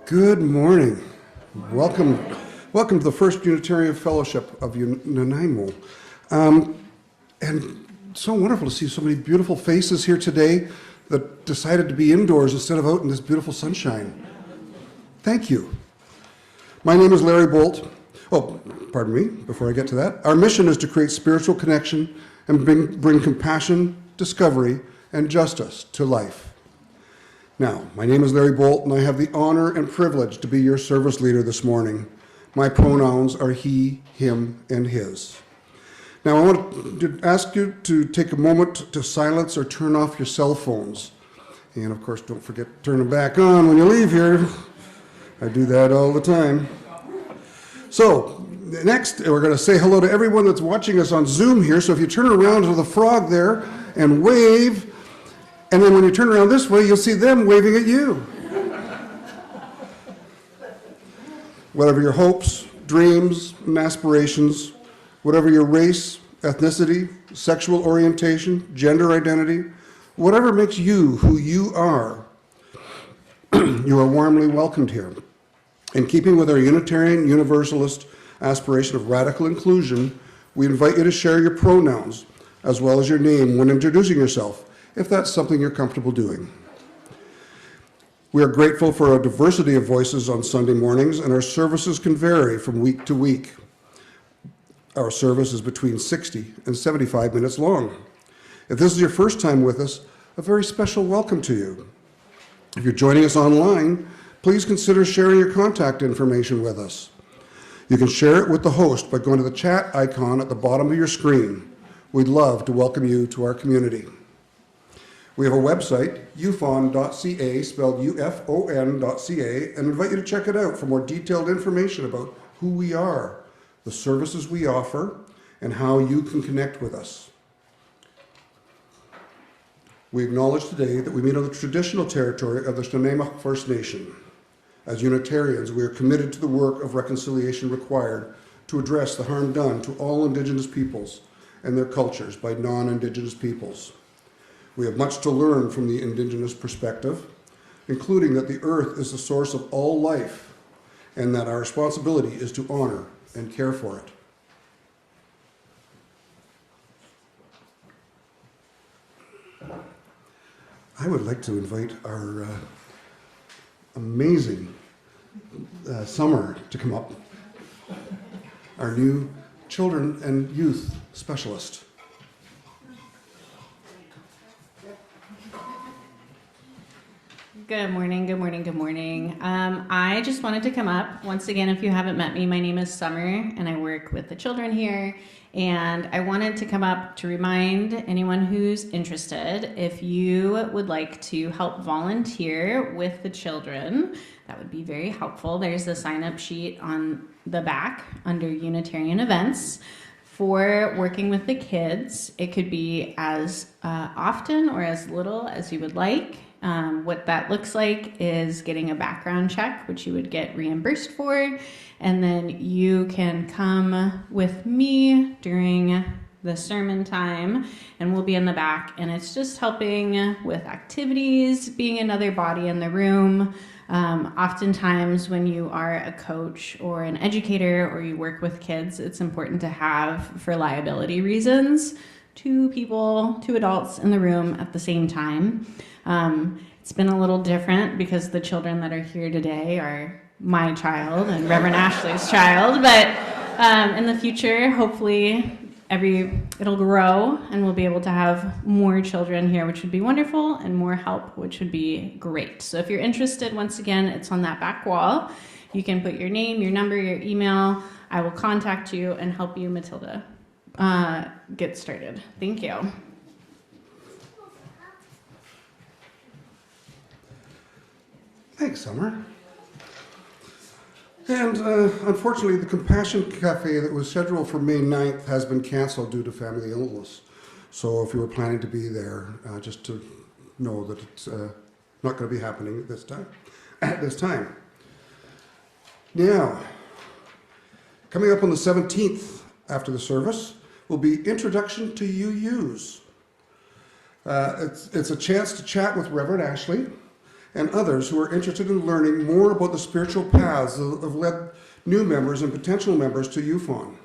Good morning. Welcome to the First Unitarian Fellowship of Nanaimo. And so wonderful to see so many beautiful faces here today that decided to be indoors instead of out in this beautiful sunshine. Thank you. My name is Larry Bolt. Oh, pardon me, before I get to that. Our mission is to create spiritual connection and bring compassion, discovery, and justice to life. Now, my name is Larry Bolt, and I have the honor and privilege to be your service leader this morning. My pronouns are he, him, and his. Now, I want to ask you to take a moment to silence or turn off your cell phones. And, of course, don't forget to turn them back on when you leave here. I do that all the time. So, next, we're going to say hello to everyone that's watching us on Zoom here. So if you turn around to the frog there and wave, and then when you turn around this way, you'll see them waving at you. Whatever your hopes, dreams, and aspirations, whatever your race, ethnicity, sexual orientation, gender identity, whatever makes you who you are, you are warmly welcomed here. In keeping with our Unitarian Universalist aspiration of radical inclusion, we invite you to share your pronouns as well as your name when introducing yourself, if that's something you're comfortable doing. We are grateful for a diversity of voices on Sunday mornings, and our services can vary from week to week. Our service is between 60 and 75 minutes long. If this is your first time with us, a very special welcome to you. If you're joining us online, please consider sharing your contact information with us. You can share it with the host by going to the chat icon at the bottom of your screen. We'd love to welcome you to our community. We have a website, ufon.ca, spelled UFON.ca, and invite you to check it out for more detailed information about who we are, the services we offer, and how you can connect with us. We acknowledge today that we meet on the traditional territory of the Nanaimo First Nation. As Unitarians, we are committed to the work of reconciliation required to address the harm done to all Indigenous peoples and their cultures by non-Indigenous peoples. We have much to learn from the Indigenous perspective, including that the earth is the source of all life and that our responsibility is to honor and care for it. I would like to invite our amazing Summer to come up, our new children and youth specialist. Good morning, good morning, good morning. I just wanted to come up. Once again, if you haven't met me, my name is Summer, and I work with the children here. And I wanted to come up to remind anyone who's interested, if you would like to help volunteer with the children, that would be very helpful. There's a sign-up sheet on the back under Unitarian events for working with the kids. It could be as often or as little as you would like. What that looks like is getting a background check, which you would get reimbursed for, and then you can come with me during the sermon time, and we'll be in the back, and it's just helping with activities, being another body in the room. Oftentimes when you are a coach or an educator or you work with kids, it's important to have, for liability reasons, two adults in the room at the same time. It's been a little different because the children that are here today are my child and Reverend Ashley's child, but in the future, hopefully it'll grow and we'll be able to have more children here, which would be wonderful, and more help, which would be great. So if you're interested, once again, it's on that back wall. You can put your name, your number, your email. I will contact you and help you, Matilda, get started. Thank you. Thanks, Summer. And unfortunately, the Compassion Cafe that was scheduled for May 9th has been canceled due to family illness. So if you were planning to be there, just to know that it's not going to be happening at this time. Now, coming up on the 17th after the service will be Introduction to UUs. It's a chance to chat with Reverend Ashley and others who are interested in learning more about the spiritual paths that have led new members and potential members to UFON.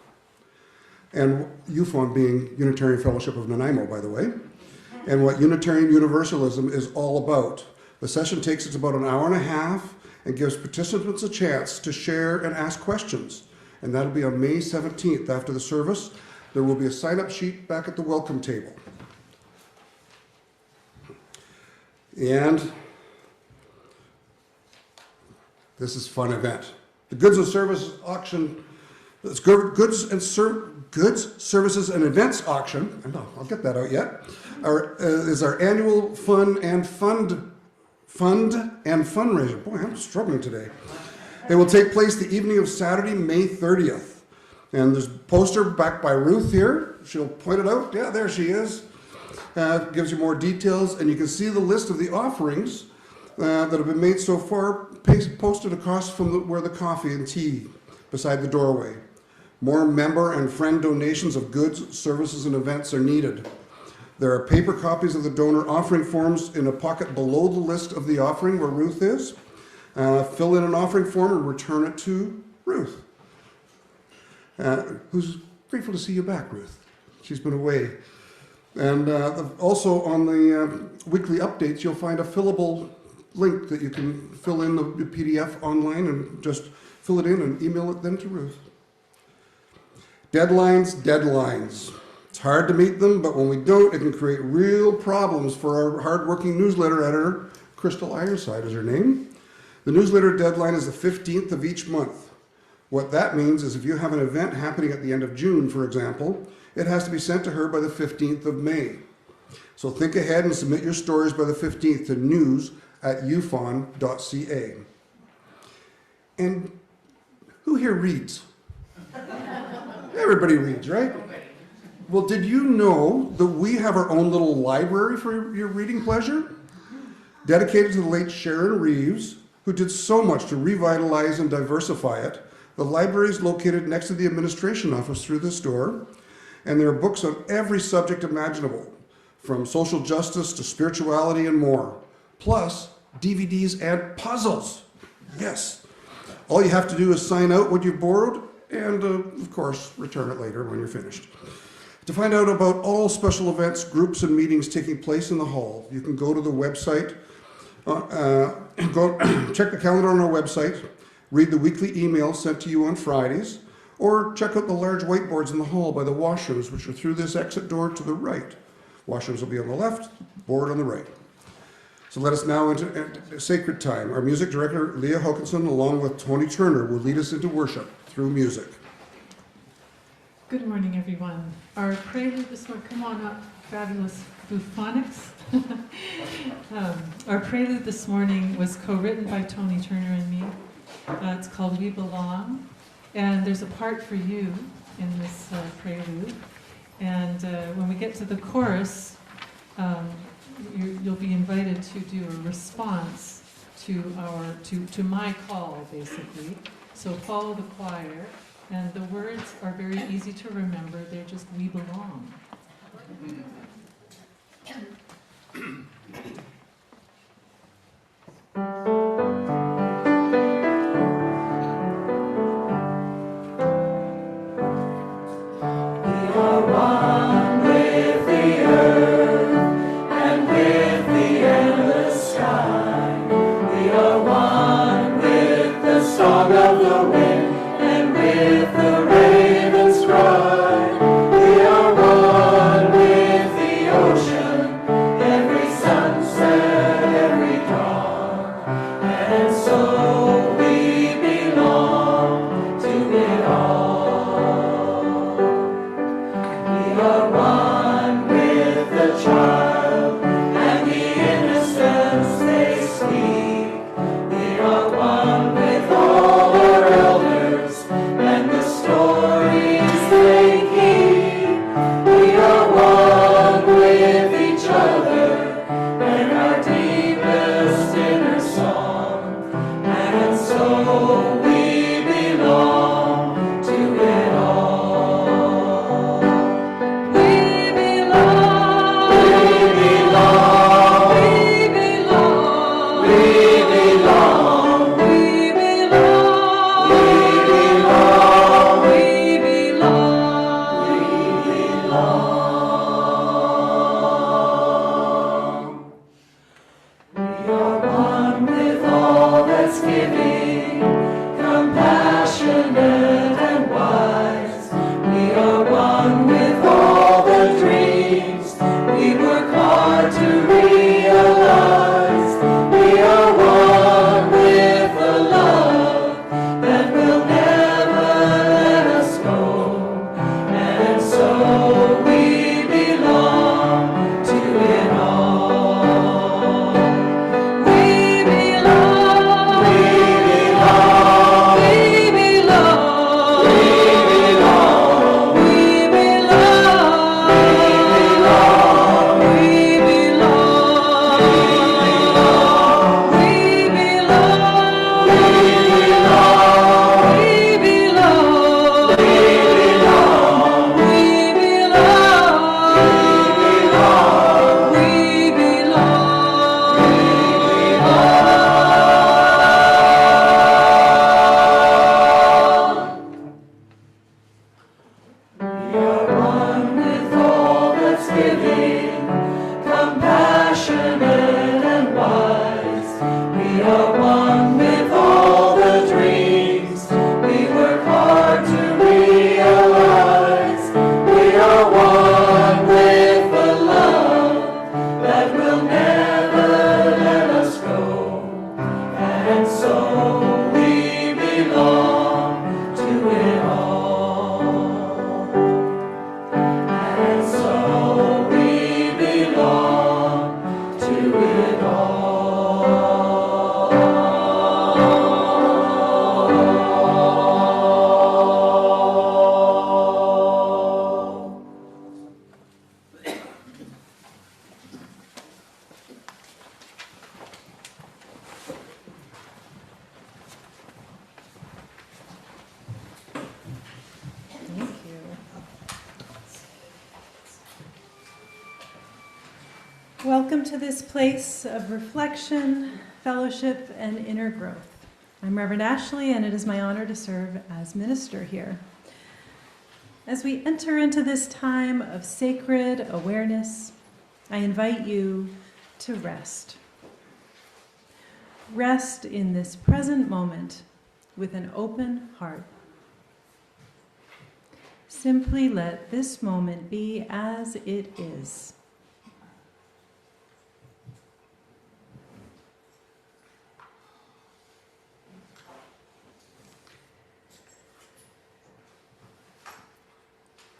And UFON being Unitarian Fellowship of Nanaimo, by the way, and what Unitarian Universalism is all about. The session takes us about an hour and a half and gives participants a chance to share and ask questions. And that'll be on May 17th after the service. There will be a sign-up sheet back at the welcome table. And this is a fun event. The Goods and Services Auction, Goods, Services and Events Auction, I'll get that out yet, is our annual fund and fundraiser. Boy, I'm struggling today. It will take place the evening of Saturday, May 30th. And there's a poster back by Ruth here. She'll point it out. Yeah, there she is. Gives you more details, and you can see the list of the offerings that have been made so far, posted across from where the coffee and tea beside the doorway. More member and friend donations of goods, services, and events are needed. There are paper copies of the donor offering forms in a pocket below the list of the offering where Ruth is. Fill in an offering form and return it to Ruth, who's grateful to see you back, Ruth. She's been away. And also on the weekly updates, you'll find a fillable link that you can fill in the PDF online and just fill it in and email it then to Ruth. Deadlines. It's hard to meet them, but when we don't, it can create real problems for our hardworking newsletter editor. Crystal Ironside is her name. The newsletter deadline is the 15th of each month. What that means is if you have an event happening at the end of June, for example, it has to be sent to her by the 15th of May. So think ahead and submit your stories by the 15th to news@ufon.ca. And who here reads? Everybody reads, right? Well, did you know that we have our own little library for your reading pleasure? Dedicated to the late Sharon Reeves, who did so much to revitalize and diversify it. The library is located next to the administration office through this door, and there are books on every subject imaginable, from social justice to spirituality and more, plus DVDs and puzzles. Yes. All you have to do is sign out what you've borrowed and, of course, return it later when you're finished. To find out about all special events, groups, and meetings taking place in the hall, you can go to the website, check the calendar on our website, read the weekly emails sent to you on Fridays, or check out the large whiteboards in the hall by the washrooms, which are through this exit door to the right. Washrooms will be on the left, board on the right. So let us now into sacred time. Our music director, Leah Hokinson, along with Tony Turner, will lead us into worship through music. Good morning, everyone. Our prelude this morning, come on up, fabulous boophonics. Our prelude this morning was co-written by Tony Turner and me. It's called We Belong, and there's a part for you in this prelude. And when we get to the chorus, you'll be invited to do a response to my call, basically. So follow the choir, and the words are very easy to remember. They're just "We belong." Stars. Welcome to this place of reflection, fellowship, and inner growth. I'm Reverend Ashley, and it is my honor to serve as minister here. As we enter into this time of sacred awareness, I invite you to rest. Rest in this present moment with an open heart. Simply let this moment be as it is.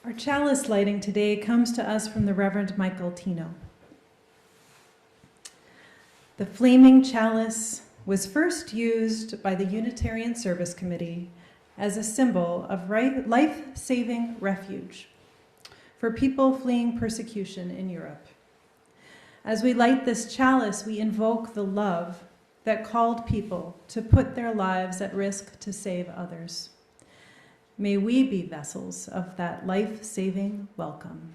Our chalice lighting today comes to us from the Reverend Michael Tino. The flaming chalice was first used by the Unitarian Service Committee as a symbol of life-saving refuge for people fleeing persecution in Europe. As we light this chalice, we invoke the love that called people to put their lives at risk to save others. May we be vessels of that life-saving welcome.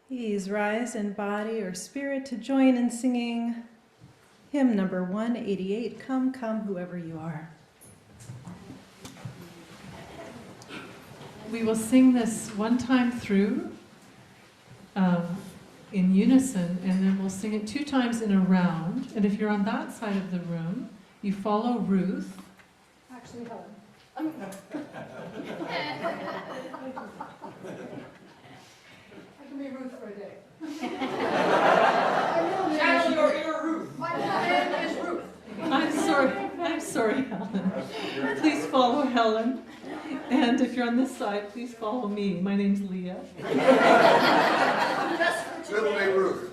Please rise in body or spirit to join in singing hymn number 188, Come, Come, Whoever You Are. We will sing this one time through in unison, and then we'll sing it 2 times in a round. And if you're on that side of the room, you follow Ruth. Actually, Helen. I can be Ruth for a day. Channel your inner Ruth. My name is Ruth. I'm sorry, Helen. Please follow Helen. And if you're on this side, please follow me. My name's Leah. Middle name Ruth.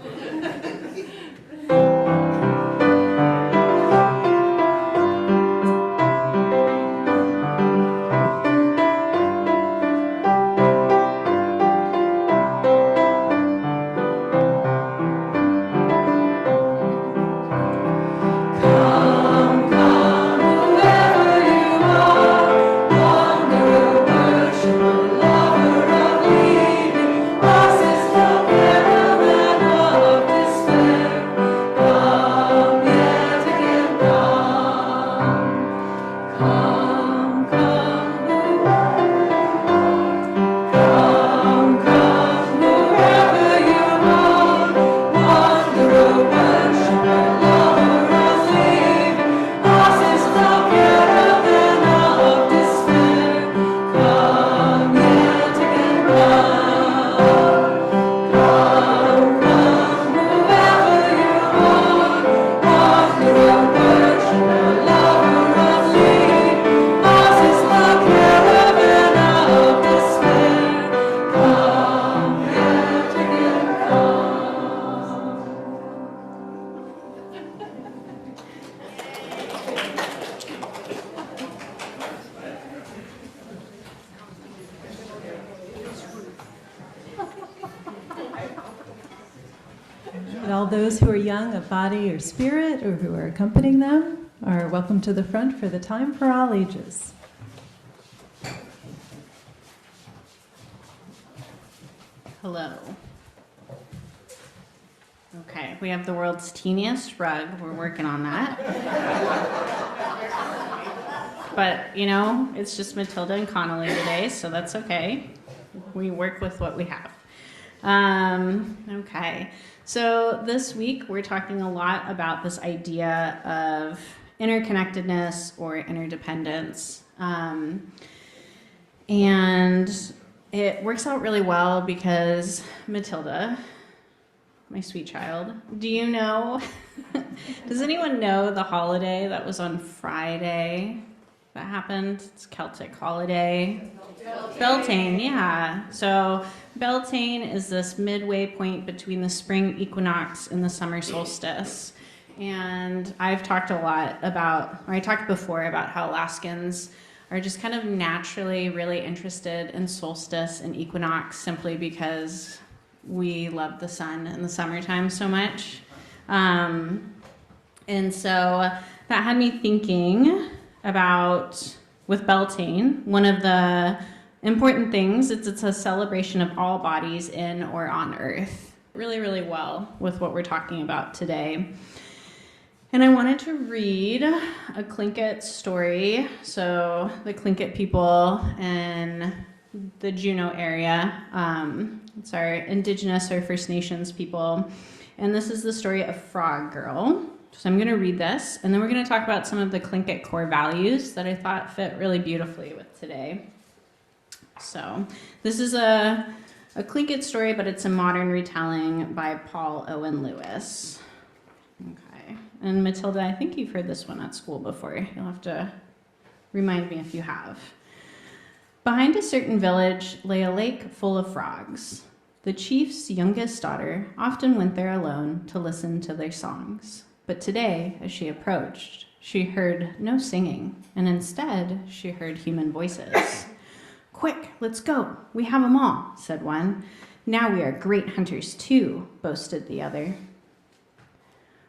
And all those who are young of body or spirit, or who are accompanying them, are welcome to the front for the time for all ages. Hello. Okay, we have the world's teeniest rug. We're working on that. But, you know, it's just Matilda and Connolly today, so that's okay. We work with what we have. Okay, so this week we're talking a lot about this idea of interconnectedness or interdependence. And it works out really well because Matilda, my sweet child, do you know, does anyone know the holiday that was on Friday that happened? It's Celtic holiday. Beltane, yeah. So Beltane is this midway point between the spring equinox and the summer solstice. And I've talked before about how Alaskans are just kind of naturally really interested in solstice and equinox simply because we love the sun in the summertime so much. And so that had me thinking about, with Beltane, one of the important things is it's a celebration of all bodies in or on earth. Really, really well with what we're talking about today. And I wanted to read a Tlingit story. So the Tlingit people in the Juneau area, it's our indigenous or First Nations people. And this is the story of Frog Girl. So I'm going to read this, and then we're going to talk about some of the Tlingit core values that I thought fit really beautifully with today. So this is a Tlingit story, but it's a modern retelling by Paul Owen Lewis. Okay. And Matilda, I think you've heard this one at school before. You'll have to remind me if you have. Behind a certain village lay a lake full of frogs. The chief's youngest daughter often went there alone to listen to their songs. But today, as she approached, she heard no singing, and instead she heard human voices. "Quick, let's go. We have 'em all," said one. "Now we are great hunters too," boasted the other.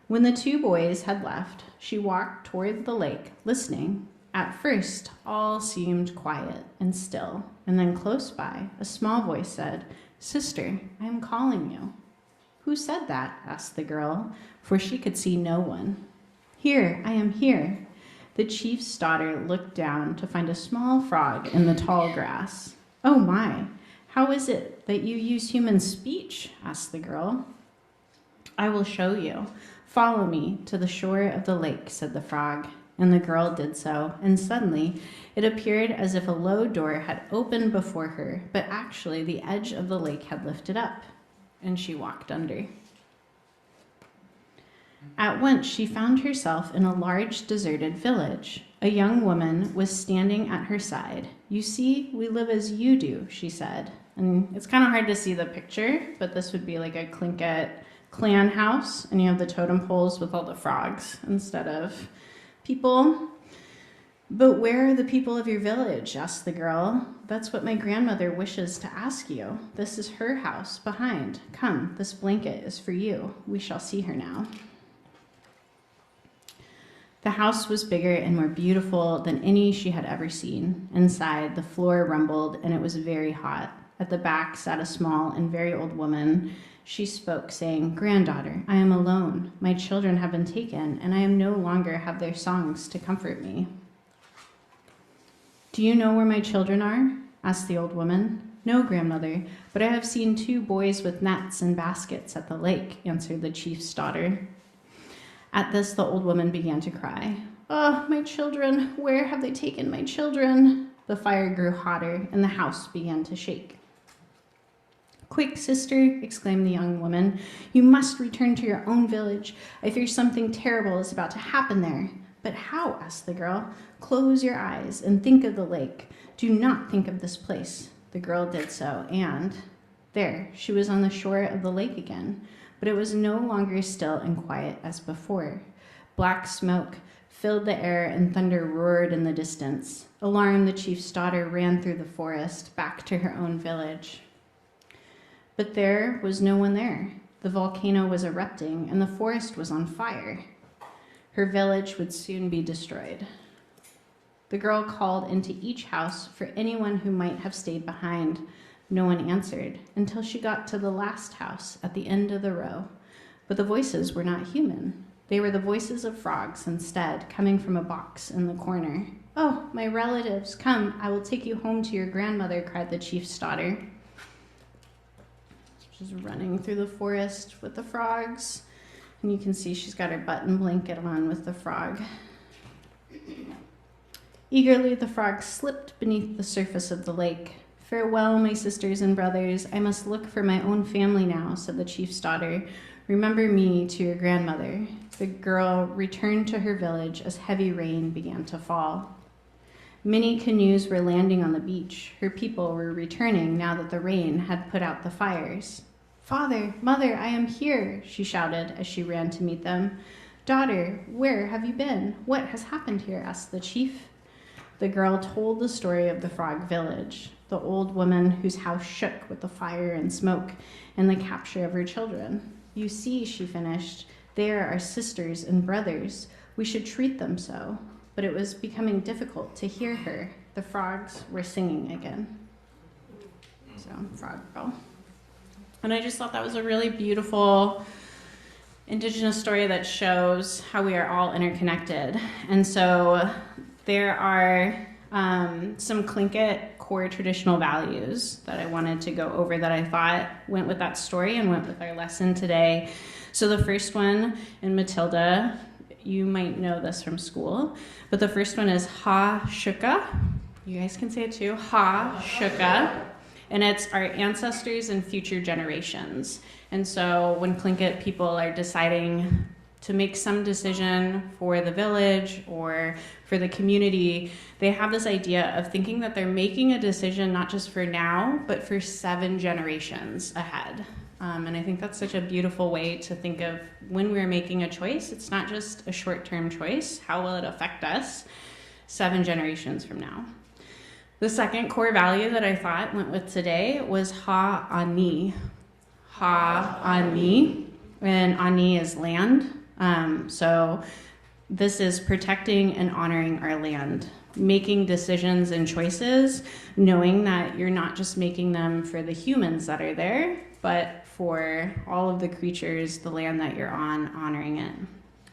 When the two boys had left, she walked toward the lake, listening. At first, all seemed quiet and still, and then close by, a small voice said, "Sister, I am calling you." "Who said that?" asked the girl, for she could see no one. "Here, I am here." The chief's daughter looked down to find a small frog in the tall grass. "Oh my, how is it that you use human speech?" asked the girl. "I will show you. Follow me to the shore of the lake," said the frog. And the girl did so, and suddenly it appeared as if a low door had opened before her, but actually the edge of the lake had lifted up, and she walked under. At once she found herself in a large deserted village. A young woman was standing at her side. "You see, we live as you do," she said. And it's kind of hard to see the picture, but this would be like a Tlingit clan house, and you have the totem poles with all the frogs instead of people. "But where are the people of your village?" asked the girl. "That's what my grandmother wishes to ask you. This is her house behind. Come, this blanket is for you. We shall see her now." The house was bigger and more beautiful than any she had ever seen. Inside, the floor rumbled, and it was very hot. At the back sat a small and very old woman. She spoke, saying, "Granddaughter, I am alone. My children have been taken, and I am no longer have their songs to comfort me." "Do you know where my children are?" asked the old woman. "No, grandmother, but I have seen 2 boys with nets and baskets at the lake," answered the chief's daughter. At this, the old woman began to cry. "Oh, my children, where have they taken my children?" The fire grew hotter, and the house began to shake. "Quick, sister," exclaimed the young woman. "You must return to your own village. I fear something terrible is about to happen there." "But how?" asked the girl. "Close your eyes and think of the lake. Do not think of this place." The girl did so, and there, she was on the shore of the lake again. But it was no longer still and quiet as before. Black smoke filled the air, and thunder roared in the distance. Alarmed, the chief's daughter ran through the forest back to her own village. But there was no one there. The volcano was erupting, and the forest was on fire. Her village would soon be destroyed. The girl called into each house for anyone who might have stayed behind. No one answered until she got to the last house at the end of the row. But the voices were not human. They were the voices of frogs instead, coming from a box in the corner. "Oh, my relatives, come, I will take you home to your grandmother," cried the chief's daughter. She's running through the forest with the frogs, and you can see she's got her button blanket on with the frog. Eagerly, the frog slipped beneath the surface of the lake. "Farewell, my sisters and brothers. I must look for my own family now," said the chief's daughter. "Remember me to your grandmother." The girl returned to her village as heavy rain began to fall. Many canoes were landing on the beach. Her people were returning now that the rain had put out the fires. "Father, mother, I am here," she shouted as she ran to meet them. "Daughter, where have you been? What has happened here?" asked the chief. the girl told the story of the frog village, the old woman whose house shook with the fire and smoke and the capture of her children. You see, she finished, they are our sisters and brothers. We should treat them so. But it was becoming difficult to hear her. The frogs were singing again. So, frog girl. And I just thought that was a really beautiful Indigenous story that shows how we are all interconnected. And so there are some Tlingit core traditional values that I wanted to go over that I thought went with that story and went with our lesson today. So the first one, and Matilda, you might know this from school, but the first one is Ha Shuka. You guys can say it too. Ha Shuka. And it's our ancestors and future generations. And so when Tlingit people are deciding to make some decision for the village or for the community, they have this idea of thinking that they're making a decision not just for now, but for 7 generations ahead. And I think that's such a beautiful way to think of when we're making a choice. It's not just a short-term choice. How will it affect us 7 generations from now? The second core value that I thought went with today was Ha-Ani. Ha-Ani. And Ani is land. So this is protecting and honoring our land, making decisions and choices, knowing that you're not just making them for the humans that are there, but for all of the creatures, the land that you're on, honoring it.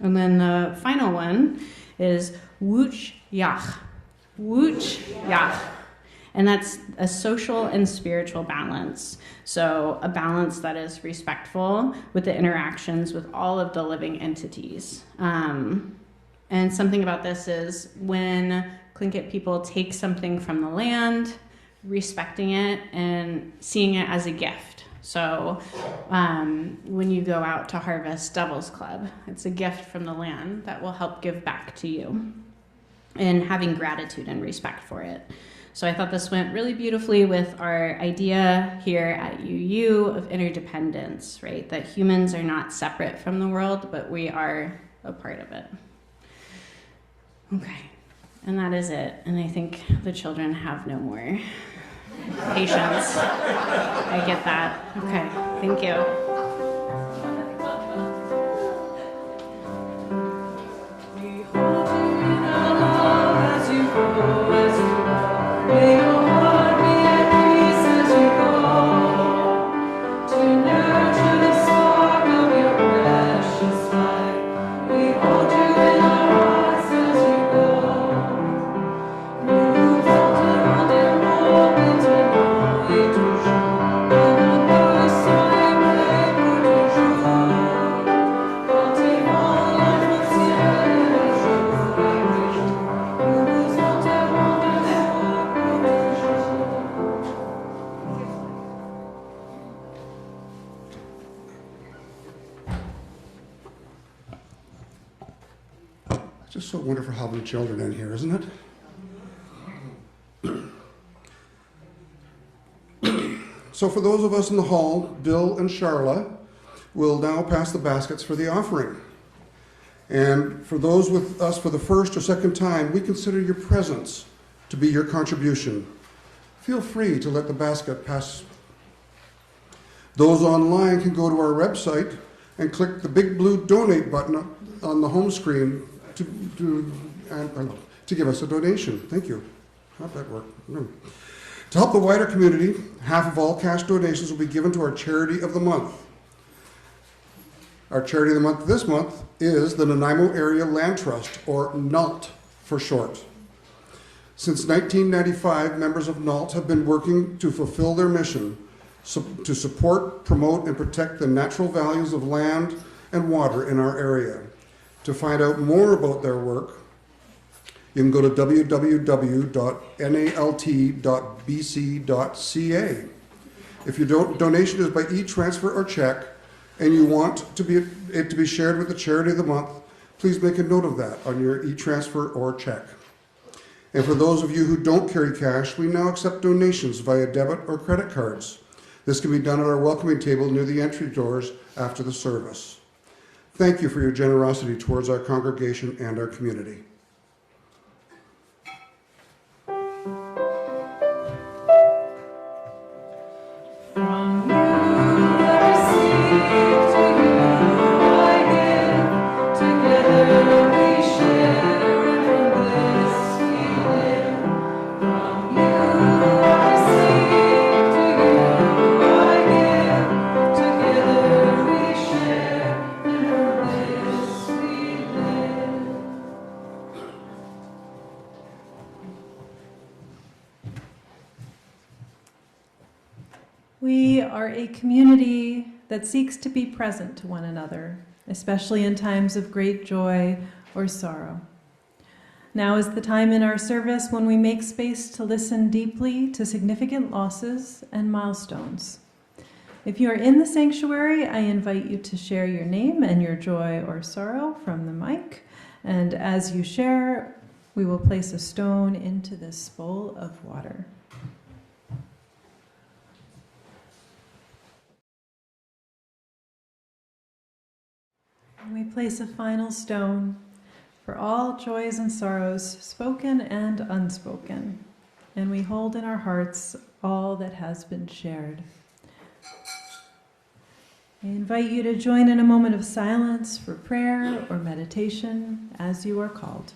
And then the final one is Wooch Yach. Wooch Yach. And that's a social and spiritual balance. So a balance that is respectful with the interactions with all of the living entities. And something about this is when Tlingit people take something from the land, respecting it and seeing it as a gift. So when you go out to harvest Devil's Club, it's a gift from the land that will help give back to you, and having gratitude and respect for it. So I thought this went really beautifully with our idea here at UU of interdependence, right? That humans are not separate from the world, but we are a part of it. Okay, and that is it. And I think the children have no more patience. I get that. Okay, thank you. Just so wonderful having children in here, isn't it? So for those of us in the hall, Bill and Charla will now pass the baskets for the offering. And for those with us for the first or second time, we consider your presence to be your contribution. Feel free to let the basket pass. Those online can go to our website and click the big blue donate button on the home screen to give us a donation. Thank you. How'd that work? To help the wider community, half of all cash donations will be given to our charity of the month. Our charity of the month this month is the Nanaimo Area Land Trust, or NALT for short. Since 1995, members of NALT have been working to fulfill their mission to support, promote, and protect the natural values of land and water in our area. To find out more about their work, you can go to www.nalt.bc.ca. If your donation is by e-transfer or check, and you want it to be shared with the charity of the month, please make a note of that on your e-transfer or check. And for those of you who don't carry cash, we now accept donations via debit or credit cards. This can be done at our welcoming table near the entry doors after the service. Thank you for your generosity towards our congregation and our community. We are a community that seeks to be present to one another, especially in times of great joy or sorrow. Now is the time in our service when we make space to listen deeply to significant losses and milestones. If you are in the sanctuary, I invite you to share your name and your joy or sorrow from the mic. And as you share, we will place a stone into this bowl of water. And we place a final stone for all joys and sorrows, spoken and unspoken. And we hold in our hearts all that has been shared. I invite you to join in a moment of silence for prayer or meditation as you are called.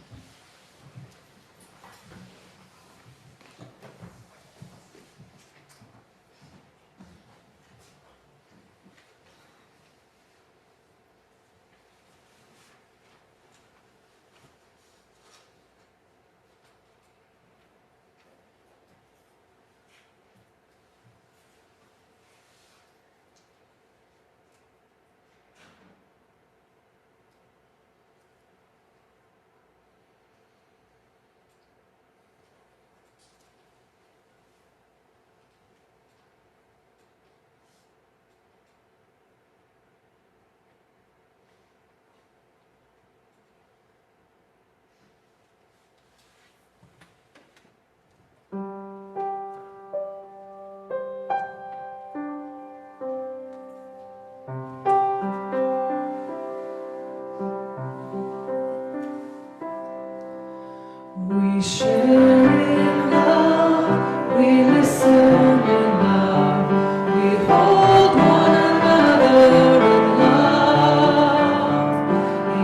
We share in love, we listen in love, we hold one another in love.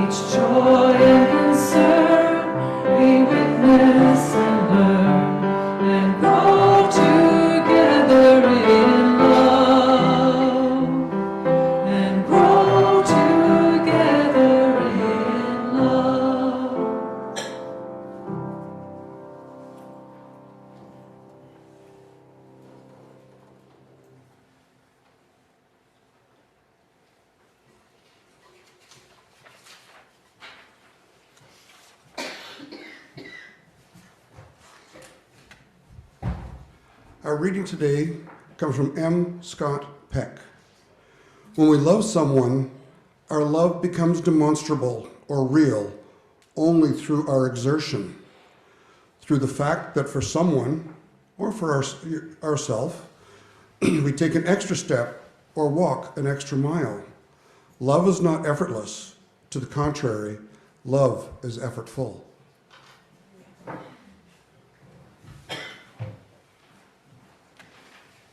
Each joy and concern, we witness and learn, and grow together in love, and grow together in love. Our reading today comes from M. Scott Peck. When we love someone, our love becomes demonstrable or real only through our exertion, through the fact that for someone, or for ourselves, we take an extra step or walk an extra mile. Love is not effortless. To the contrary, love is effortful.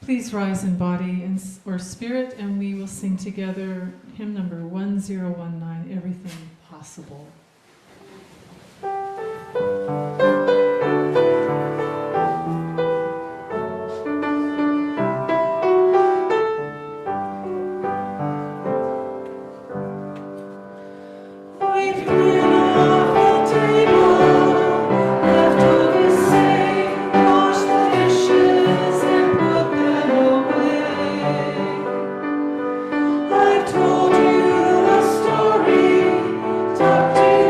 Please rise in body or spirit, and we will sing together hymn number 1019, Everything Possible. I've told you a story, talked to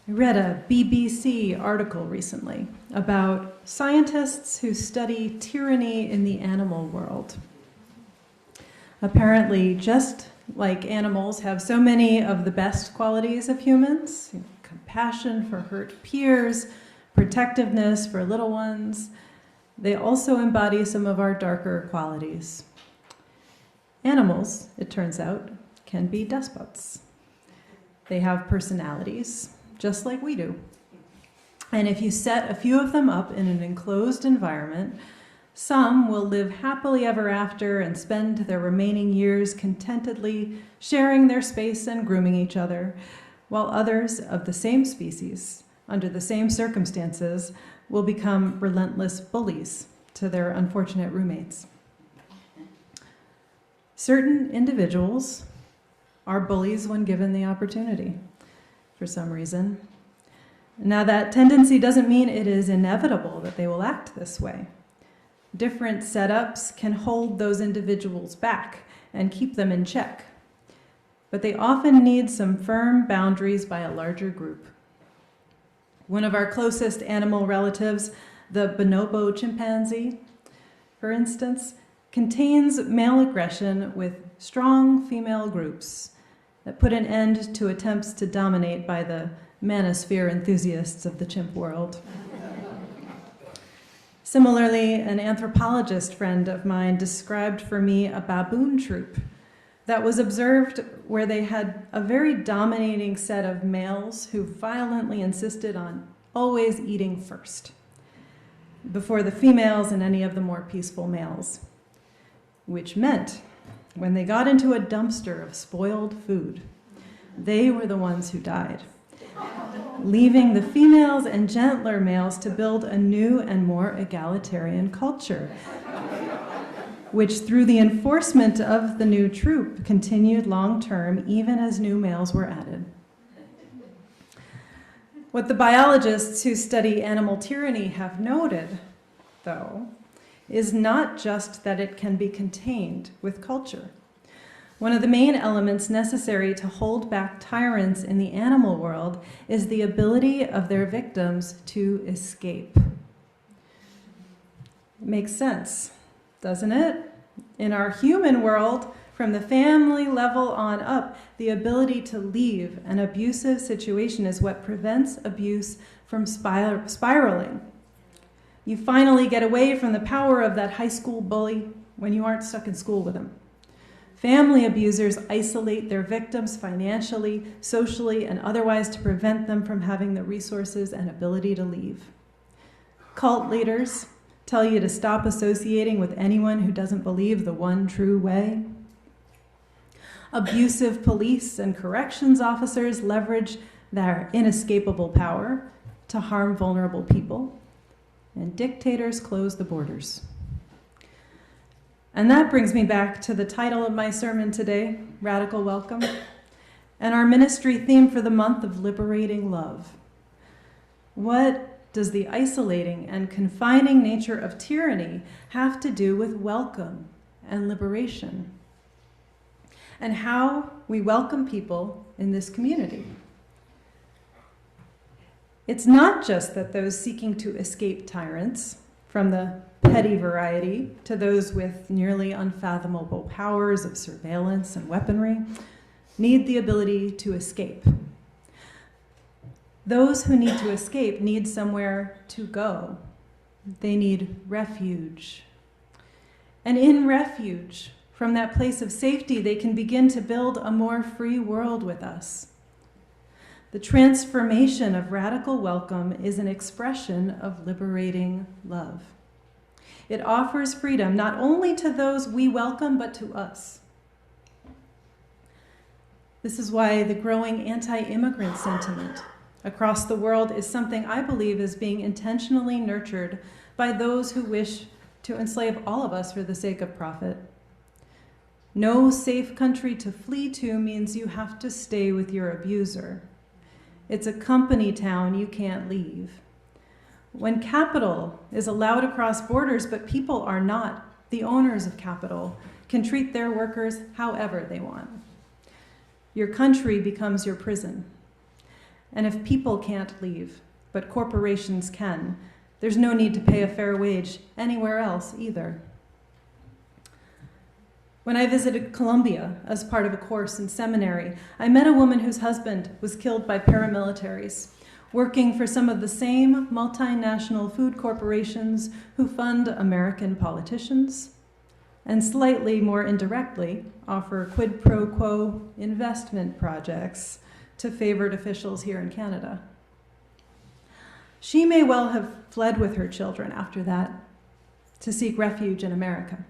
I read a BBC article recently about scientists who study tyranny in the animal world. Apparently, just like animals have so many of the best qualities of humans, compassion for hurt peers, protectiveness for little ones, they also embody some of our darker qualities. Animals, it turns out, can be despots. They have personalities, just like we do. And if you set a few of them up in an enclosed environment, some will live happily ever after and spend their remaining years contentedly sharing their space and grooming each other, while others of the same species, under the same circumstances, will become relentless bullies to their unfortunate roommates. Certain individuals are bullies when given the opportunity, for some reason. Now, that tendency doesn't mean it is inevitable that they will act this way. Different setups can hold those individuals back and keep them in check, but they often need some firm boundaries by a larger group. One of our closest animal relatives, the bonobo chimpanzee, for instance, contains male aggression with strong female groups that put an end to attempts to dominate by the manosphere enthusiasts of the chimp world. Similarly, an anthropologist friend of mine described for me a baboon troop that was observed where they had a very dominating set of males who violently insisted on always eating first, before the females and any of the more peaceful males, which meant when they got into a dumpster of spoiled food, they were the ones who died, leaving the females and gentler males to build a new and more egalitarian culture, which through the enforcement of the new troop continued long-term even as new males were added. What the biologists who study animal tyranny have noted, though, is not just that it can be contained with culture. One of the main elements necessary to hold back tyrants in the animal world is the ability of their victims to escape. It makes sense, doesn't it? In our human world, from the family level on up, the ability to leave an abusive situation is what prevents abuse from spiraling. You finally get away from the power of that high school bully when you aren't stuck in school with him. Family abusers isolate their victims financially, socially, and otherwise to prevent them from having the resources and ability to leave. Cult leaders tell you to stop associating with anyone who doesn't believe the one true way. Abusive police and corrections officers leverage their inescapable power to harm vulnerable people, and dictators close the borders. And that brings me back to the title of my sermon today, Radical Welcome, and our ministry theme for the month of Liberating Love. What does the isolating and confining nature of tyranny have to do with welcome and liberation? And how we welcome people in this community? It's not just that those seeking to escape tyrants, from the petty variety to those with nearly unfathomable powers of surveillance and weaponry, need the ability to escape. Those who need to escape need somewhere to go. They need refuge. And in refuge, from that place of safety, they can begin to build a more free world with us. The transformation of radical welcome is an expression of liberating love. It offers freedom not only to those we welcome, but to us. This is why the growing anti-immigrant sentiment across the world is something I believe is being intentionally nurtured by those who wish to enslave all of us for the sake of profit. No safe country to flee to means you have to stay with your abuser. It's a company town you can't leave. When capital is allowed across borders, but people are not, the owners of capital can treat their workers however they want. Your country becomes your prison. And if people can't leave, but corporations can, there's no need to pay a fair wage anywhere else either. When I visited Colombia as part of a course in seminary, I met a woman whose husband was killed by paramilitaries, working for some of the same multinational food corporations who fund American politicians, and slightly more indirectly offer quid pro quo investment projects to favored officials here in Canada. She may well have fled with her children after that to seek refuge in America.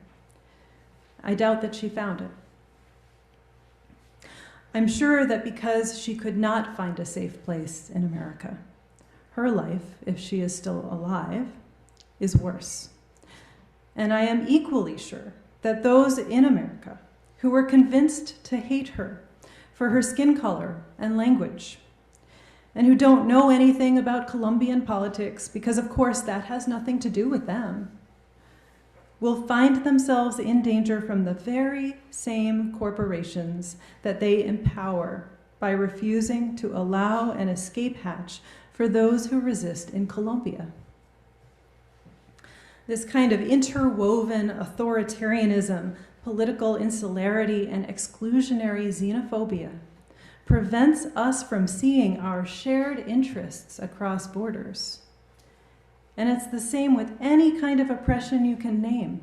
I doubt that she found it. I'm sure that because she could not find a safe place in America, her life, if she is still alive, is worse. And I am equally sure that those in America who were convinced to hate her for her skin color and language, and who don't know anything about Colombian politics, because of course that has nothing to do with them, will find themselves in danger from the very same corporations that they empower by refusing to allow an escape hatch for those who resist in Colombia. This kind of interwoven authoritarianism, political insularity, and exclusionary xenophobia prevents us from seeing our shared interests across borders. And it's the same with any kind of oppression you can name.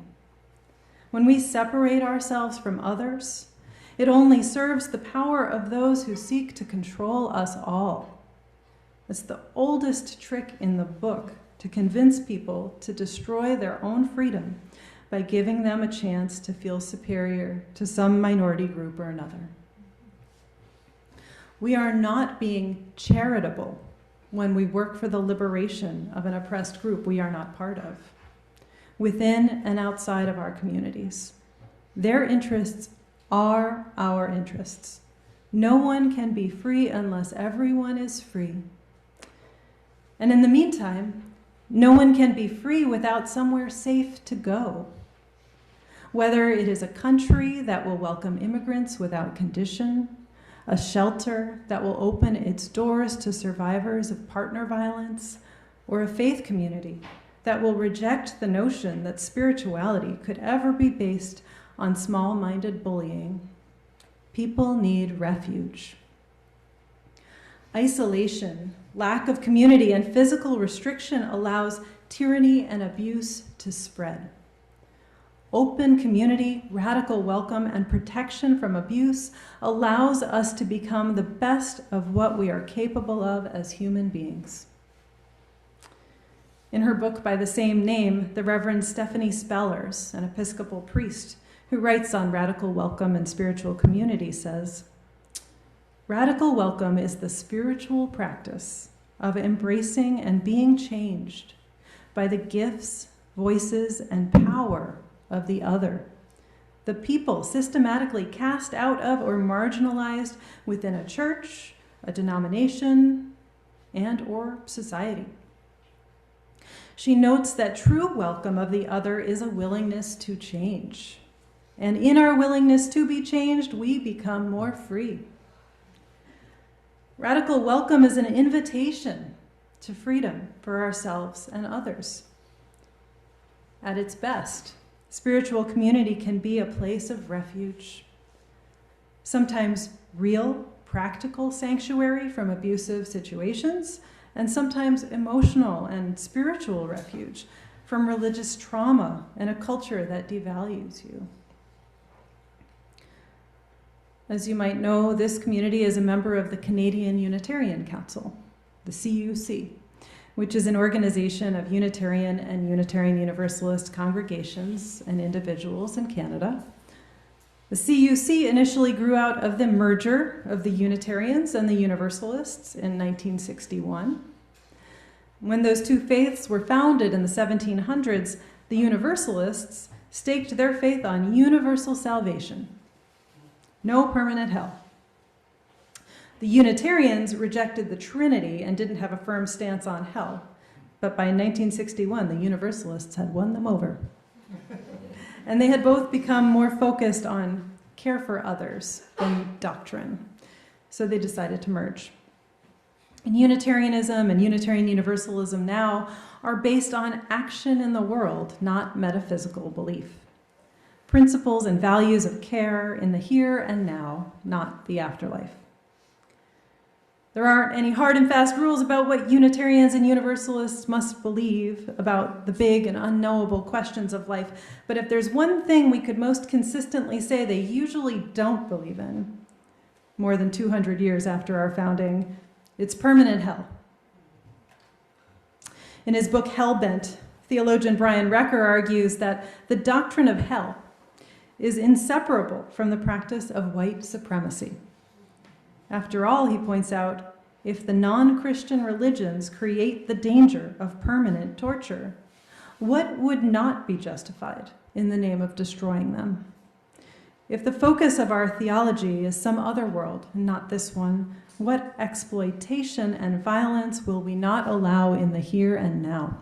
When we separate ourselves from others, it only serves the power of those who seek to control us all. It's the oldest trick in the book to convince people to destroy their own freedom by giving them a chance to feel superior to some minority group or another. We are not being charitable when we work for the liberation of an oppressed group we are not part of, within and outside of our communities. Their interests are our interests. No one can be free unless everyone is free. And in the meantime, no one can be free without somewhere safe to go. Whether it is a country that will welcome immigrants without condition, a shelter that will open its doors to survivors of partner violence, or a faith community that will reject the notion that spirituality could ever be based on small-minded bullying. People need refuge. Isolation, lack of community, and physical restriction allows tyranny and abuse to spread. Open community, radical welcome, and protection from abuse allows us to become the best of what we are capable of as human beings. In her book by the same name, the Reverend Stephanie Spellers, an Episcopal priest who writes on radical welcome and spiritual community, says, "Radical welcome is the spiritual practice of embracing and being changed by the gifts, voices, and power of the other, the people systematically cast out of or marginalized within a church, a denomination, and/or society." She notes that true welcome of the other is a willingness to change. And in our willingness to be changed, we become more free. Radical welcome is an invitation to freedom for ourselves and others. At its best, spiritual community can be a place of refuge, sometimes real, practical sanctuary from abusive situations, and sometimes emotional and spiritual refuge from religious trauma and a culture that devalues you. As you might know, this community is a member of the Canadian Unitarian Council, the CUC, which is an organization of Unitarian and Unitarian Universalist congregations and individuals in Canada. The CUC initially grew out of the merger of the Unitarians and the Universalists in 1961. When those two faiths were founded in the 1700s, the Universalists staked their faith on universal salvation, no permanent hell. The Unitarians rejected the Trinity and didn't have a firm stance on hell, but by 1961, the Universalists had won them over. And they had both become more focused on care for others than doctrine. So they decided to merge. And Unitarianism and Unitarian Universalism now are based on action in the world, not metaphysical belief. Principles and values of care in the here and now, not the afterlife. There aren't any hard and fast rules about what Unitarians and Universalists must believe about the big and unknowable questions of life. But if there's one thing we could most consistently say they usually don't believe in, more than 200 years after our founding, it's permanent hell. In his book Hellbent, theologian Brian Recker argues that the doctrine of hell is inseparable from the practice of white supremacy. After all, he points out, if the non-Christian religions create the danger of permanent torture, what would not be justified in the name of destroying them? If the focus of our theology is some other world, not this one, what exploitation and violence will we not allow in the here and now?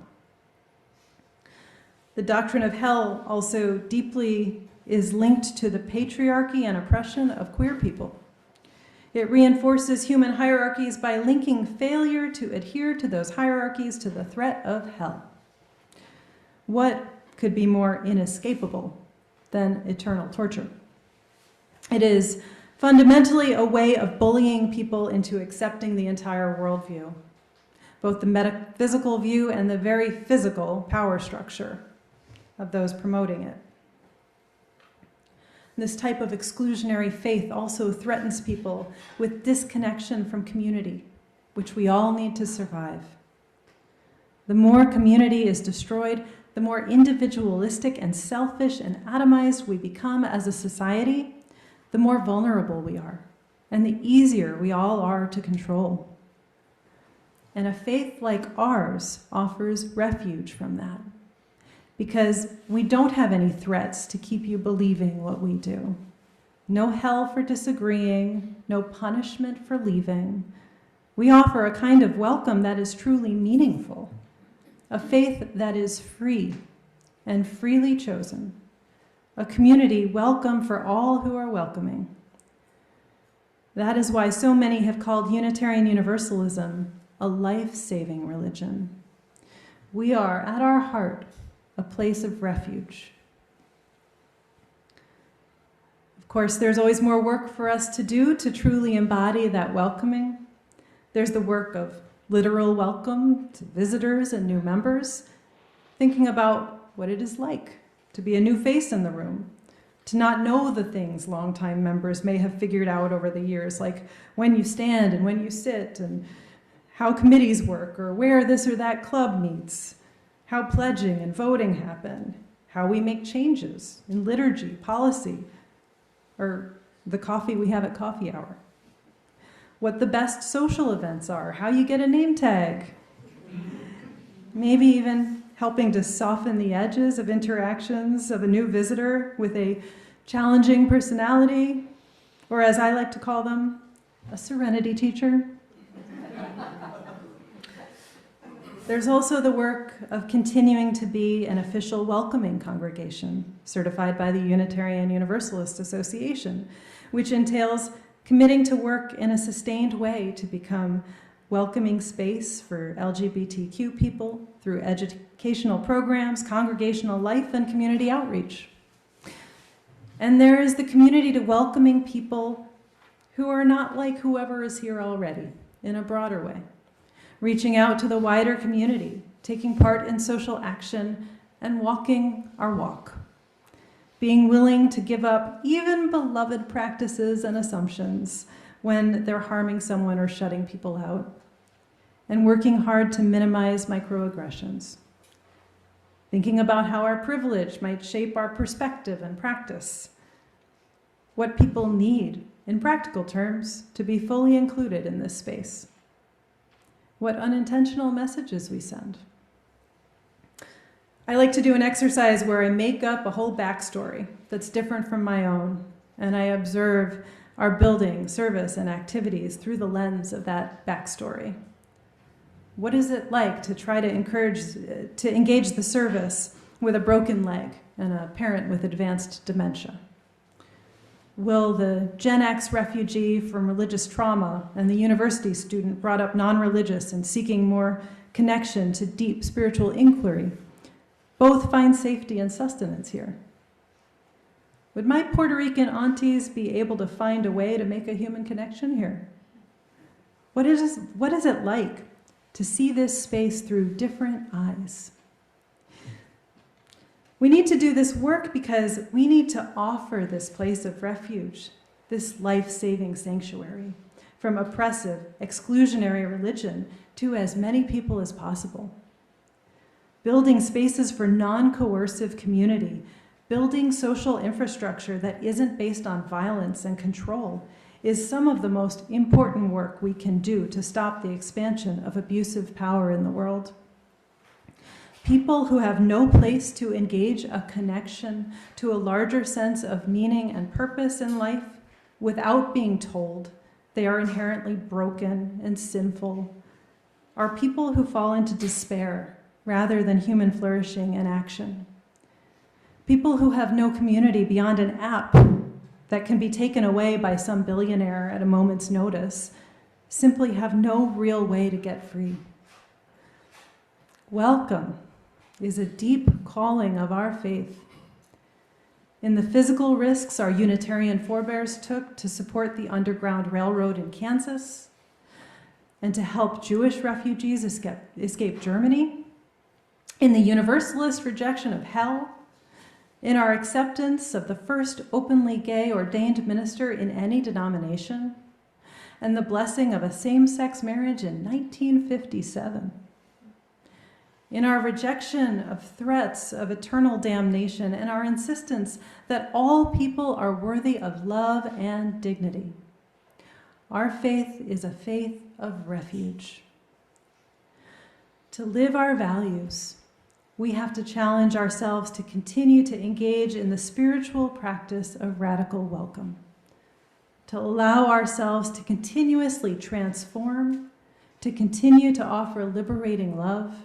The doctrine of hell also deeply is linked to the patriarchy and oppression of queer people. It reinforces human hierarchies by linking failure to adhere to those hierarchies to the threat of hell. What could be more inescapable than eternal torture? It is fundamentally a way of bullying people into accepting the entire worldview, both the metaphysical view and the very physical power structure of those promoting it. This type of exclusionary faith also threatens people with disconnection from community, which we all need to survive. The more community is destroyed, the more individualistic and selfish and atomized we become as a society, the more vulnerable we are, and the easier we all are to control. And a faith like ours offers refuge from that, because we don't have any threats to keep you believing what we do. No hell for disagreeing, no punishment for leaving. We offer a kind of welcome that is truly meaningful, a faith that is free and freely chosen, a community welcome for all who are welcoming. That is why so many have called Unitarian Universalism a life-saving religion. We are, at our heart, a place of refuge. Of course, there's always more work for us to do to truly embody that welcoming. There's the work of literal welcome to visitors and new members, thinking about what it is like to be a new face in the room, to not know the things longtime members may have figured out over the years, like when you stand and when you sit, and how committees work, or where this or that club meets, how pledging and voting happen, how we make changes in liturgy, policy, or the coffee we have at coffee hour, what the best social events are, how you get a name tag, maybe even helping to soften the edges of interactions of a new visitor with a challenging personality, or as I like to call them, a serenity teacher. There's also the work of continuing to be an official welcoming congregation, certified by the Unitarian Universalist Association, which entails committing to work in a sustained way to become welcoming space for LGBTQ people through educational programs, congregational life, and community outreach. And there is the community to welcoming people who are not like whoever is here already, in a broader way, reaching out to the wider community, taking part in social action, and walking our walk, being willing to give up even beloved practices and assumptions when they're harming someone or shutting people out, and working hard to minimize microaggressions, thinking about how our privilege might shape our perspective and practice, what people need, in practical terms, to be fully included in this space, what unintentional messages we send. I like to do an exercise where I make up a whole backstory that's different from my own, and I observe our building, service, and activities through the lens of that backstory. What is it like to try to engage the service with a broken leg and a parent with advanced dementia? Will the Gen X refugee from religious trauma and the university student brought up non-religious and seeking more connection to deep spiritual inquiry both find safety and sustenance here? Would my Puerto Rican aunties be able to find a way to make a human connection here? What is it like to see this space through different eyes? We need to do this work because we need to offer this place of refuge, this life-saving sanctuary, from oppressive, exclusionary religion to as many people as possible. Building spaces for non-coercive community, building social infrastructure that isn't based on violence and control is some of the most important work we can do to stop the expansion of abusive power in the world. People who have no place to engage a connection to a larger sense of meaning and purpose in life without being told they are inherently broken and sinful are people who fall into despair rather than human flourishing and action. People who have no community beyond an app that can be taken away by some billionaire at a moment's notice simply have no real way to get free. Welcome is a deep calling of our faith. In the physical risks our Unitarian forebears took to support the Underground Railroad in Kansas and to help Jewish refugees escape Germany, in the Universalist rejection of hell, in our acceptance of the first openly gay ordained minister in any denomination, and the blessing of a same-sex marriage in 1957. In our rejection of threats of eternal damnation and our insistence that all people are worthy of love and dignity. Our faith is a faith of refuge. To live our values, we have to challenge ourselves to continue to engage in the spiritual practice of radical welcome, to allow ourselves to continuously transform, to continue to offer liberating love,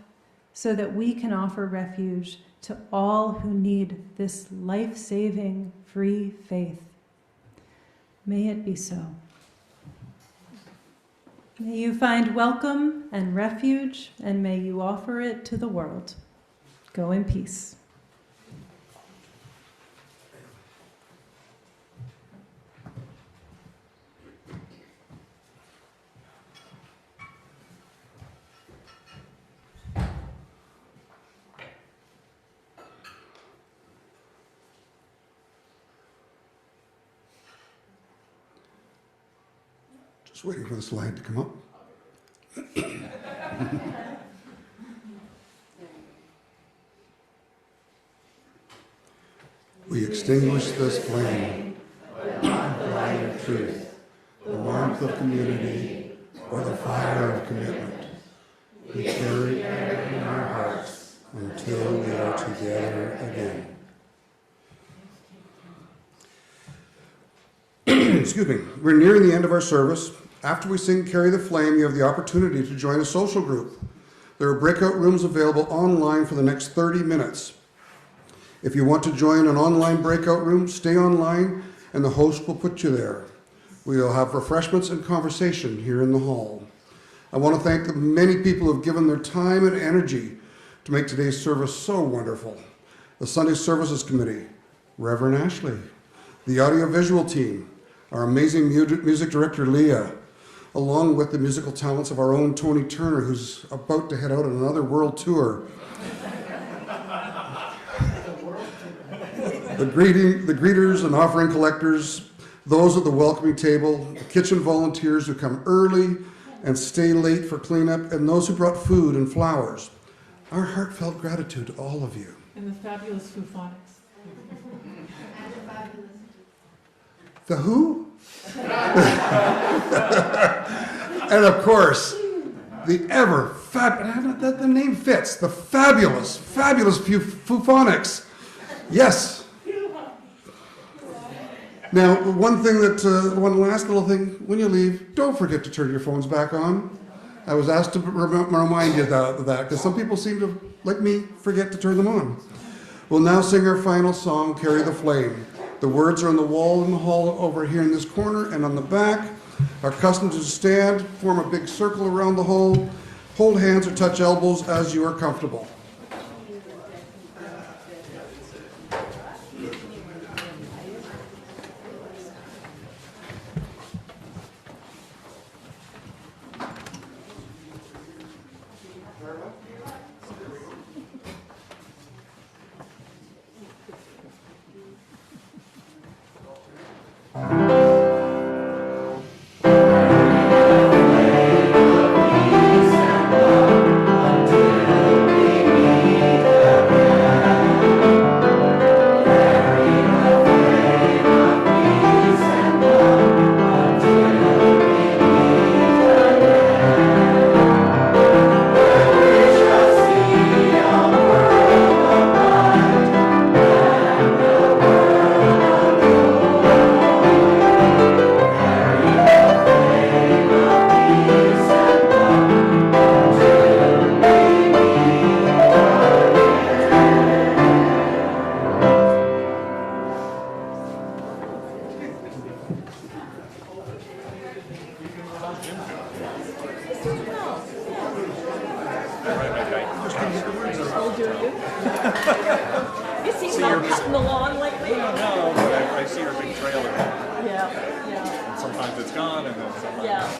so that we can offer refuge to all who need this life-saving, free faith. May it be so. May you find welcome and refuge, and may you offer it to the world. Go in peace. Just waiting for the slide to come up. We extinguish this flame, but not the light of truth, the warmth of community, or the fire of commitment. We carry it in our hearts until we are together again. Excuse me. We're nearing the end of our service. After we sing Carry the Flame, you have the opportunity to join a social group. There are breakout rooms available online for the next 30 minutes. If you want to join an online breakout room, stay online and the host will put you there. We will have refreshments and conversation here in the hall. I want to thank the many people who have given their time and energy to make today's service so wonderful. The Sunday Services Committee, Reverend Ashley, the audiovisual team, our amazing music director, Leah, along with the musical talents of our own Tony Turner, who's about to head out on another world tour. The greeters and offering collectors, those at the welcoming table, the kitchen volunteers who come early and stay late for cleanup, and those who brought food and flowers. Our heartfelt gratitude to all of you. And the fabulous Fufonics. The who? And of course, the the name fits, the fabulous Fufonics. Yes. Now, one last little thing, when you leave, don't forget to turn your phones back on. I was asked to remind you of that, because some people seem to, like me, forget to turn them on. We'll now sing our final song, Carry the Flame. The words are on the wall in the hall over here in this corner and on the back. Our custom is to stand, form a big circle around the hall, hold hands or touch elbows as you are comfortable. You see them cutting the lawn lately? No, but I see your big trailer. Yeah, yeah, Sometimes it's gone and then sometimes. yeah.